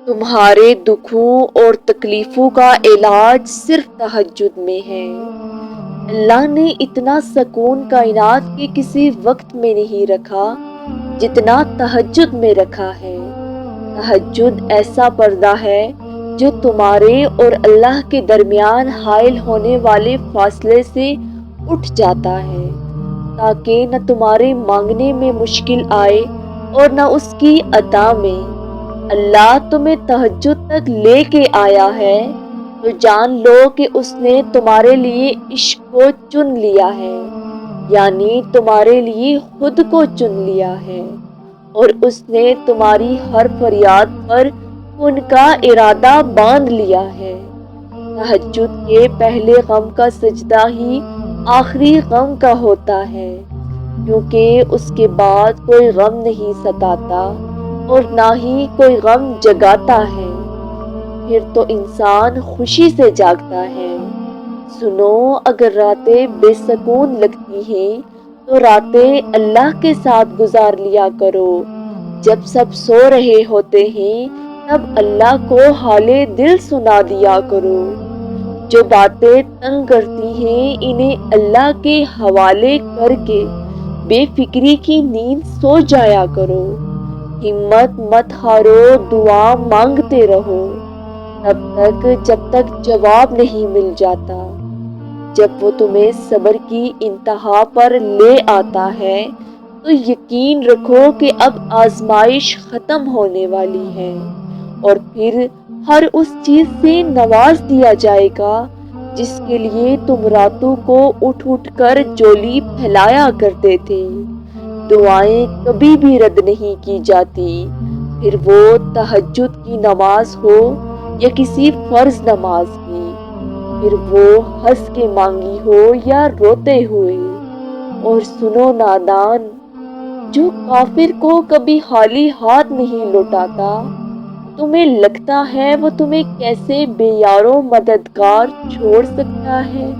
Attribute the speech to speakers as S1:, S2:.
S1: تمہارے دکھوں اور تکلیفوں کا علاج صرف تہجد میں ہے۔ اللہ نے اتنا سکون کائنات کے کسی وقت میں نہیں رکھا جتنا تہجد میں رکھا ہے۔ تہجد ایسا پردہ ہے جو تمہارے اور اللہ کے درمیان حائل ہونے والے فاصلے سے اٹھ جاتا ہے، تاکہ نہ تمہارے مانگنے میں مشکل آئے اور نہ اس کی عطا میں۔ اللہ تمہیں تہجد تک لے کے آیا ہے تو جان لو کہ اس نے تمہارے لیے عشق کو چن لیا ہے، یعنی تمہارے لیے خود کو چن لیا ہے، اور اس نے تمہاری ہر فریاد پر ان کا ارادہ باندھ لیا ہے۔ تہجد کے پہلے غم کا سجدہ ہی آخری غم کا ہوتا ہے، کیونکہ اس کے بعد کوئی غم نہیں ستاتا اور نہ ہی کوئی غم جگاتا ہے، پھر تو انسان خوشی سے جاگتا ہے۔ سنو، اگر راتیں بے سکون لگتی ہیں تو راتیں اللہ کے ساتھ گزار لیا کرو۔ جب سب سو رہے ہوتے ہیں تب اللہ کو حال دل سنا دیا کرو۔ جو باتیں تنگ کرتی ہیں انہیں اللہ کے حوالے کر کے بے فکری کی نیند سو جایا کرو۔ ہمت مت ہارو، دعا مانگتے رہو تب تک جب تک جواب نہیں مل جاتا۔ جب وہ تمہیں صبر کی انتہا پر لے آتا ہے تو یقین رکھو کہ اب آزمائش ختم ہونے والی ہے، اور پھر ہر اس چیز سے نواز دیا جائے گا جس کے لیے تم راتوں کو اٹھ اٹھ کر جولی پھیلایا کرتے تھے۔ دعائیں کبھی بھی رد نہیں کی جاتی، پھر وہ تہجد کی نماز ہو یا کسی فرض نماز کی، پھر وہ ہنس کے مانگی ہو یا روتے ہوئے۔ اور سنو نادان، جو کافر کو کبھی خالی ہاتھ نہیں لوٹاتا، تمہیں لگتا ہے وہ تمہیں کیسے بے یار و مددگار چھوڑ سکتا ہے؟